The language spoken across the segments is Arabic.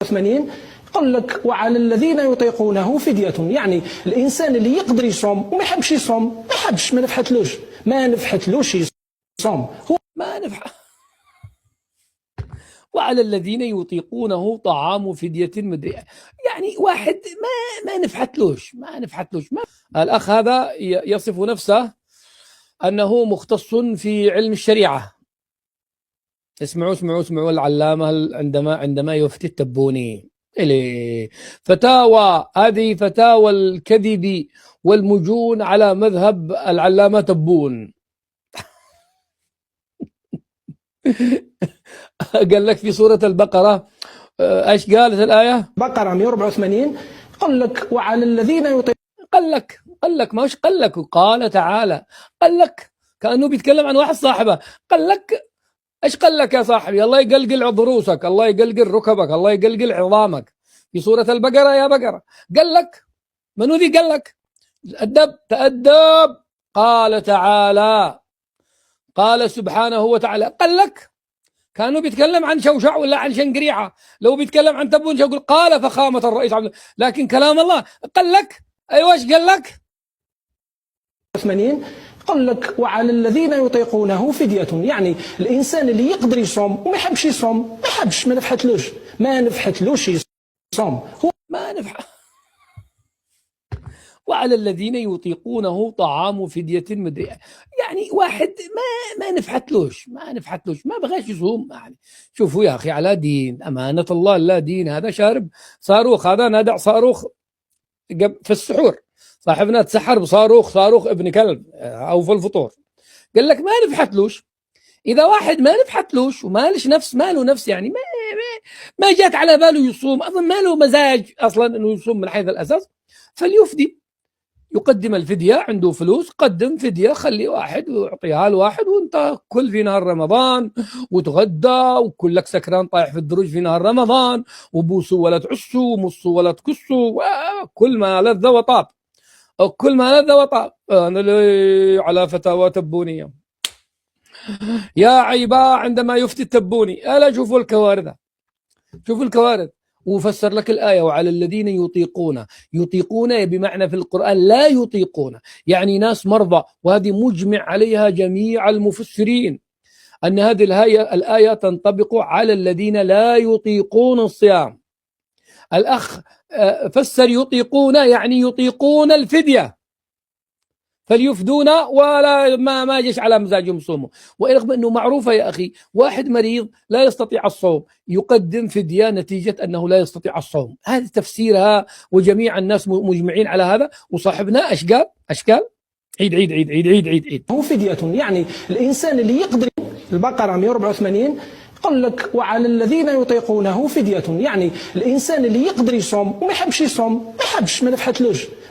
80 يقول لك وعلى الذين يطيقونه فدية، يعني الإنسان اللي يقدر يصوم وما يحبش يصوم ما يحبش، ما نفحتلوش يصوم، هو ما نفح. وعلى الذين يطيقونه طعام فدية مدري، يعني واحد ما نفحتلوش الأخ هذا يصف نفسه أنه مختص في علم الشريعة. اسمعوا العلامة عندما يفتي التبوني هذه فتاوى الكذب والمجون على مذهب العلامة تبون. قال لك في سورة البقرة ايش قالت الآية؟ بقرة 184 يقول لك وعلى الذين قال لك ماش قال لك، قال تعالى قال لك كأنه بيتكلم عن واحد صاحبه. قال لك ايش قال لك يا صاحبي؟ الله يقلقل ضروسك، الله يقلقل ركبك، الله يقلقل عظامك في سورة البقرة يا بقرة. قال لك منو ذي؟ قال لك تأدب. قال تعالى قال سبحانه وتعالى قال لك كانوا بيتكلم عن شوشع ولا عن شنقريعة، لو بيتكلم عن تبون يقول قال فخامة الرئيس عبد، لكن كلام الله قال لك. ايوه ايش قال لك؟ 80 يقول لك وعلى الذين يطيقونه فدية، يعني الإنسان اللي يقدر يصوم وما يحبش يصوم ما نفحتلوش يصوم، هو ما نفح. وعلى الذين يطيقونه طعام فدية مدري، يعني واحد ما نفحتلوش ما بغاش يصوم. يعني شوفوا يا أخي على دين أمانة الله، لا دين هذا شارب صاروخ، هذا نادع صاروخ في السحور، صاحبنا تسحر بصاروخ ابن كلب أو في الفطور. قال لك ما نفحتلوش. إذا واحد ما نفحتلوش ومالش نفس ماله نفس، يعني ما جات على باله يصوم، أظن ما له مزاج أصلا أنه يصوم من حيث الأساس، فليفدي، يقدم الفدية. عنده فلوس قدم فدية، خلي واحد ويعطيها لواحد، وانت كل في نهار رمضان وتغدى وكلك سكران طايح في الدروج في نهار رمضان، وبوسوا ولا تعسوا ومصوا ولا تكسوا، كل ما لذ وطاب أنا على فتاوى تبونية يا عيبا عندما يفتي التبوني. ألا شوفوا الكوارث. وفسر لك الآية وعلى الذين يطيقون بمعنى في القرآن لا يطيقون، يعني ناس مرضى، وهذه مجمع عليها جميع المفسرين أن هذه الآية تنطبق على الذين لا يطيقون الصيام. الأخ فسر يطيقون يعني يطيقون الفدية، فليفدون ولا ما جيش على مزاجهم يصوموا. ورغم أنه معروفة يا أخي، واحد مريض لا يستطيع الصوم يقدم فدية نتيجة أنه لا يستطيع الصوم. هذا تفسيرها وجميع الناس مجمعين على هذا. وصاحبنا أشكال عيد هو فدية، يعني الإنسان اللي يقدر. البقرة 184 يقول لك وعلى الذين يطيقونه فدية، يعني الإنسان اللي يقدر يصوم وما يحبش يصوم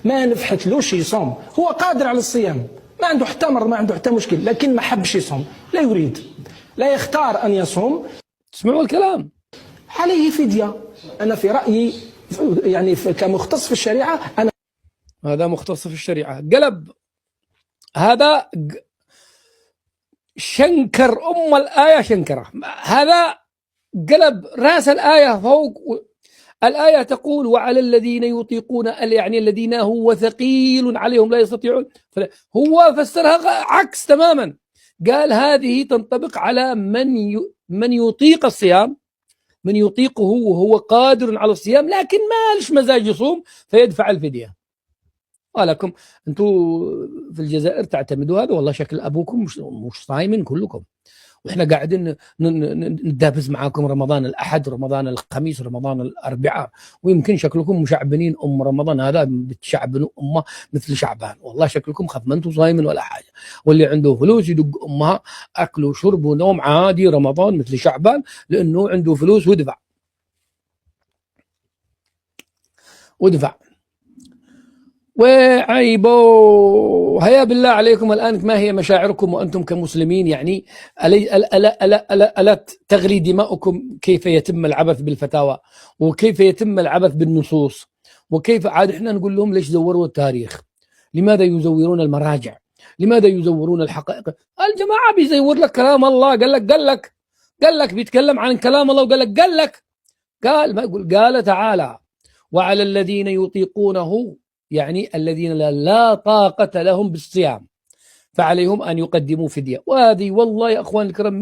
ما نفحتلوش يصوم، هو قادر على الصيام، ما عنده حتى مرض، ما عنده حتى مشكل، لكن ما حبش يصوم، لا يريد، لا يختار أن يصوم. تسمعوا الكلام، عليه فدية. أنا في رأيي يعني كمختص في الشريعة، هذا مختص في الشريعة قلب هذا شنكر الآية شنكرة، هذا قلب راس الآية فوق. الآية تقول وعلى الذين يطيقون، يعني الذين هو ثقيل عليهم لا يستطيعون، هو فسرها عكس تماما. قال هذه تنطبق على من يطيق الصيام، من يطيقه وهو قادر على الصيام لكن ما لش مزاج يصوم فيدفع الفدية. ولكم أنتم في الجزائر تعتمدوا هذا، والله شكل أبوكم مش صايمين كلكم، وإحنا قاعدين ندابز معاكم رمضان الأحد، رمضان الخميس، رمضان الأربعاء، ويمكن شكلكم مشعبنين رمضان هذا بتشعبنوا أمه مثل شعبان. والله شكلكم خف ما أنتم صايمين ولا حاجة، واللي عنده فلوس يدق أمها أكل وشرب ونوم عادي رمضان مثل شعبان، لأنه عنده فلوس ودفع. وعيبو هيا بالله عليكم الآن، ما هي مشاعركم وأنتم كمسلمين؟ يعني ألا تغلي دماؤكم كيف يتم العبث بالفتاوى، وكيف يتم العبث بالنصوص، وكيف عاد إحنا نقول لهم ليش زوروا التاريخ، لماذا يزورون المراجع، لماذا يزورون الحقائق؟ الجماعة بيزور لك كلام الله، قال لك بيتكلم عن كلام الله، وقال قال ما يقول، قال تعالى وعلى الذين يطيقونه، يعني الذين لا طاقة لهم بالصيام فعليهم أن يقدموا فدية. وهذه والله يا أخوان الكرام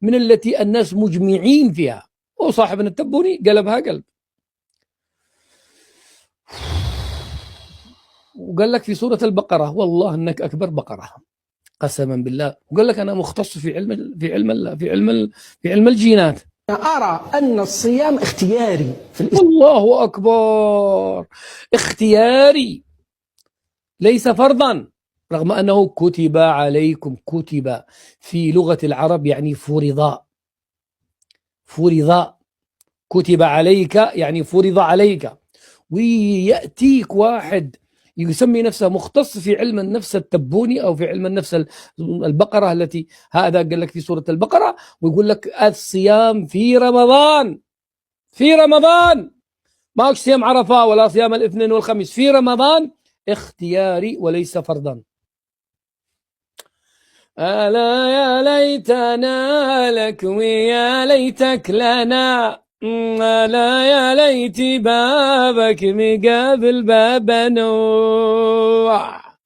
من التي الناس مجمعين فيها. وصاحبنا التبوني قلبها قلب، وقال لك في سورة البقرة والله أنك أكبر بقرة قسما بالله، وقال لك أنا مختص في علم الجينات. أرى أن الصيام اختياري في الإسلام. الله أكبر، اختياري ليس فرضا، رغم أنه كتب عليكم. كتب في لغة العرب يعني فرض. كتب عليك يعني فرض عليك. ويأتيك واحد يسمي نفسه مختص في علم النفس التبوني أو في علم النفس البقرة التي هذا قال لك في سورة البقرة، ويقول لك الصيام في رمضان. ما هو صيام عرفة ولا صيام الاثنين والخميس، في رمضان اختياري وليس فرضا. ألا يا ليتنا لك ويا ليتك لنا، ألا يا ليت بابك مقابل باب نوح.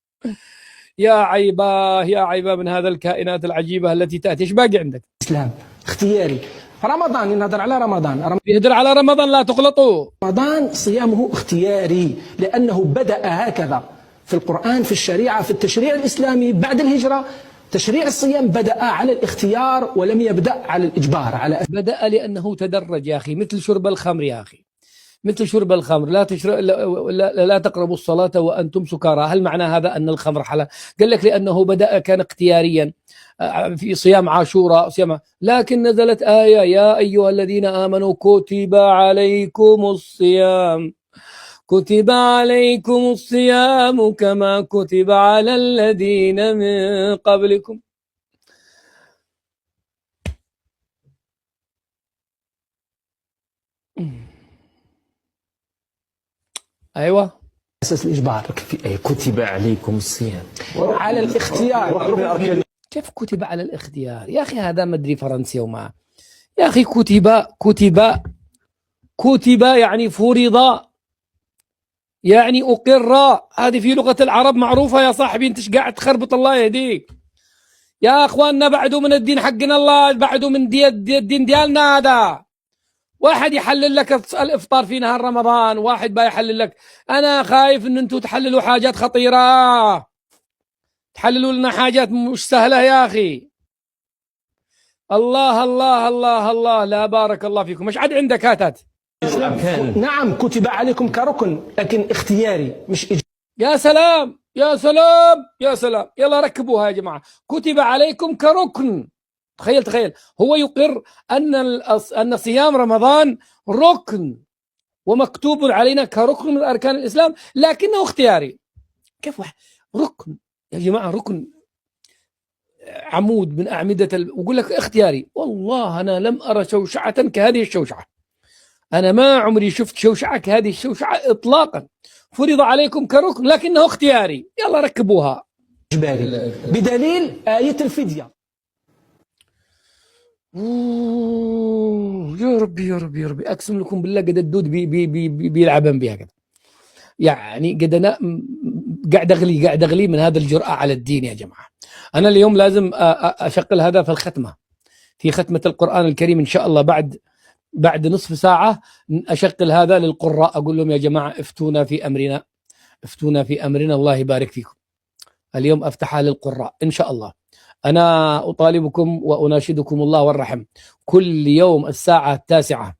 يا عيبة من هذا الكائنات العجيبة التي تأتي. ايش باقي عندك؟ الإسلام اختياري. رمضان ينهضر على رمضان، يهدر على رمضان، لا تغلطوا. رمضان صيامه اختياري لأنه بدأ هكذا في القرآن، في الشريعة، في التشريع الإسلامي بعد الهجرة. تشريع الصيام بدأ على الاختيار ولم يبدأ على الإجبار. بدأ لأنه تدرج يا أخي، مثل شرب الخمر يا أخي، مثل شرب الخمر. لا تقربوا الصلاة وأنتم سكارى. هل معنى هذا أن الخمر حلال؟ قال لك لأنه بدأ كان اختياريا في صيام عاشوراء، لكن نزلت آية يا أيها الذين آمنوا كتب عليكم الصيام كما كتب على الذين من قبلكم. أيوة، أساس الإجبار كتب عليكم الصيام على الاختيار. كيف كتب على الاختيار يا أخي؟ هذا مدري فرنسي وما يا أخي. كتب يعني فرض، يعني أقر. هذه في لغة العرب معروفة يا صاحبي، انتش قاعد تخربط. الله يهديك يا أخواننا، بعدوا من الدين حقنا، الله بعدوا من الدين ديالنا. هذا واحد يحلل لك الإفطار في نهار رمضان، واحد يحلل لك. أنا خايف أن أنتم تحللوا حاجات خطيرة، تحللوا لنا حاجات مش سهلة يا أخي. الله الله الله الله، لا بارك الله فيكم. مش عاد عندك هاتات؟ نعم كتب عليكم كركن، لكن اختياري مش إجباري. يا سلام. يلا ركبوها يا جماعة. كتب عليكم كركن. تخيل هو يقر أن صيام رمضان ركن ومكتوب علينا كركن من أركان الإسلام، لكنه اختياري. كيف ركن يا جماعة؟ ركن عمود من أعمدة ويقول لك اختياري. والله أنا لم أرى شوشعة كهذه الشوشعة. أنا ما عمري شفت شوشعة كهذه الشوشعة إطلاقا. فرض عليكم كركن لكنه اختياري. يلا ركبوها. إجباري بدليل آية الفدية. يا ربي أقسم لكم بالله قد الدود بيلعبن بها كده. يعني قد أنا قاعد أغلي من هذا الجرأة على الدين يا جماعة. أنا اليوم لازم أشغل هذا في الختمة، في ختمة القرآن الكريم إن شاء الله. بعد نصف ساعة أشغل هذا للقراء، أقول لهم يا جماعة افتونا في أمرنا، الله يبارك فيكم. اليوم أفتحها للقراء إن شاء الله. أنا أطالبكم وأناشدكم الله والرحم، كل يوم الساعة 9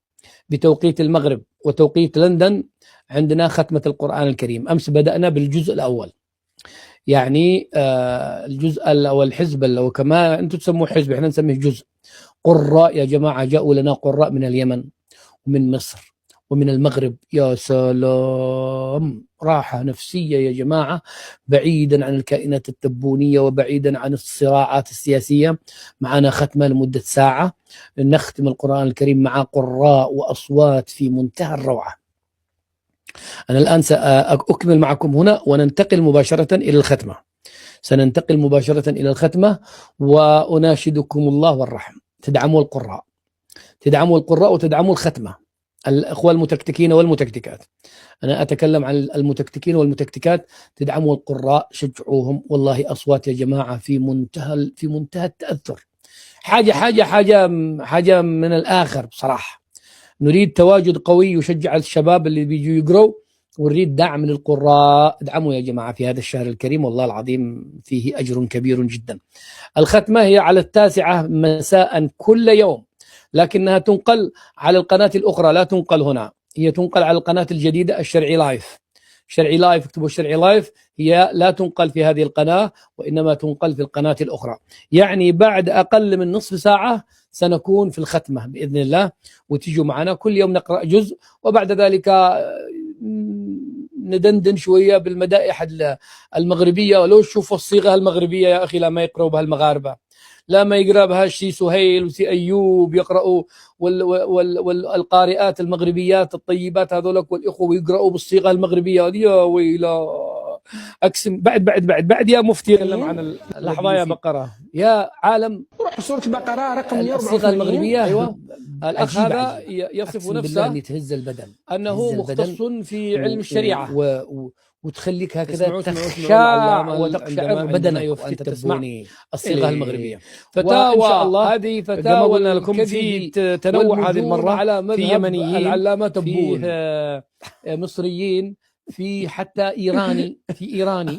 بتوقيت المغرب وتوقيت لندن عندنا ختمة القرآن الكريم. أمس بدأنا بالجزء الأول، يعني الجزء الأول، الحزب الأول، كما أنتم تسموه حزب، إحنا نسميه جزء. قراء يا جماعة، جاءوا لنا قراء من اليمن ومن مصر ومن المغرب. يا سلام، راحة نفسية يا جماعة، بعيدا عن الكائنات التبونية وبعيدا عن الصراعات السياسية. معنا ختمة لمدة ساعة نختم القرآن الكريم مع قراء وأصوات في منتهى الروعة. أنا الآن سأكمل معكم هنا وننتقل مباشرة إلى الختمة. سننتقل مباشرة إلى الختمة وأناشدكم الله والرحم تدعموا القراء. تدعموا القراء وتدعموا الختمة، الأخوة المتكتكين والمتكتكات. أنا أتكلم عن المتكتكين والمتكتكات، تدعموا القراء، شجعوهم. والله أصوات يا جماعة في منتهى التأثر. حاجة من الآخر بصراحة. نريد تواجد قوي يشجع الشباب اللي بيجوا يقروا، ونريد دعم للقراء. ادعموا يا جماعة في هذا الشهر الكريم، والله العظيم فيه أجر كبير جدا. الختمة هي على 9 مساء كل يوم، لكنها تنقل على القناة الأخرى، لا تنقل هنا، هي تنقل على القناة الجديدة الشرعي لايف. شرعي لايف، اكتبوا الشرعي لايف، هي لا تنقل في هذه القناة وإنما تنقل في القناة الأخرى. يعني بعد أقل من نصف ساعة سنكون في الختمة بإذن الله، وتيجوا معنا كل يوم نقرأ جزء، وبعد ذلك ندندن شوية بالمدائح المغربية. ولو شوفوا الصيغة المغربية يا أخي، لا ما يقرأوا بها المغاربة، لا ما يقرأ بها شي سهيل وسي أيوب يقرأوا، والقارئات المغربيات الطيبات هذولك والإخوة يقرأوا بالصيغة المغربية. يا ويلا أقسم بعد يا مفتي تكلم عن اللحظة يا بقرة يا عالم. روح سورة البقرة رقم 184 الصيغة المغربية. أيوة. الأخ هذا يصف نفسه يتهز البدن، أنه مختص في علم الشريعة، وتخليك هكذا تخشع وتقشعر بدنك وأنت تسمع الصيغة المغربية. فتاوى، هذه فتاوى قلنا لكم في تنوع هذه المرة على في يمنيين، العلامة فيه مصريين، في حتى إيراني،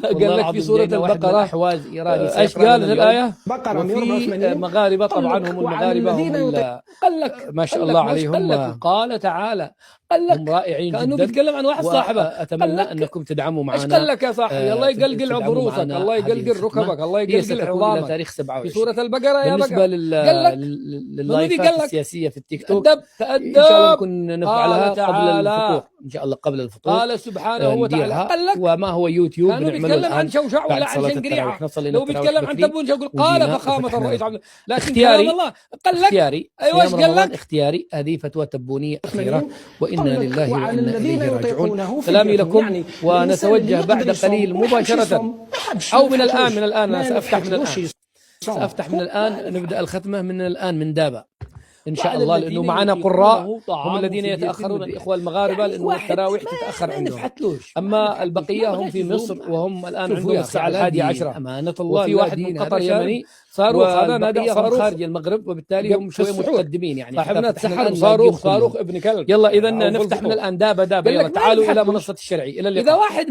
قال لك في سورة البقرة أحواز إيراني. ايش قالت الآية؟ بقرة وفي مغاربة، طبعا هم المغاربة هم قال لك ما شاء الله عليهم. قال تعالى، قال لك هم رائعين كأنه جدا. بيتكلم عن واحد صاحبه. أتمنى أنكم تدعموا معنا. ايش قال لك يا صاحبي؟ الله يقلقل عضروسك، الله يقلقل ركبك، الله يقلقل عظامك. تاريخ 27 في سورة البقرة يا بالنسبة لللايفات السياسية في التيك توك، تأدب إن شاء الله نكون نفعلها قبل الفطور، إن شاء الله قبل الفطور. قال سبحانه وتعالى، قال لك وما هو يوتيوب كانوا بيتكلم عن شوشع ولا عن شنقريعة، لو بيتكلم عن تبون يقول قال فخامة الرئيس عبد الله، لكن اختياري الله قال لك اختياري. ايوه ايش قال لك؟ اختياري. هذه فتوى تبونية أخيرة، وإنا لله وإنا إليه راجعون. سلامي لكم، ونتوجه بعد قليل مباشرة أو من الآن أنا سأفتح من الآن نبدأ الختمة من الآن من دابة إن شاء الله، لأنه معنا قراء هم الذين يتأخرون، الإخوة المغاربة، لأنه التراويح تتأخر عندهم. أما البقية هم في مصر وهم الآن عندهم الساعة 11. أمانة الله. وفي واحد من قطر يمني صاروخ، هذا نادى صاروخ خارج المغرب، وبالتالي هم شوي متقدمين يعني. صاحبنا تسحر صاروخ ابن كلب. يلا إذا نفتح من الآن دابة. يلا تعالوا إلى منصة الشرعي، إلى اللقاء. إذا واحد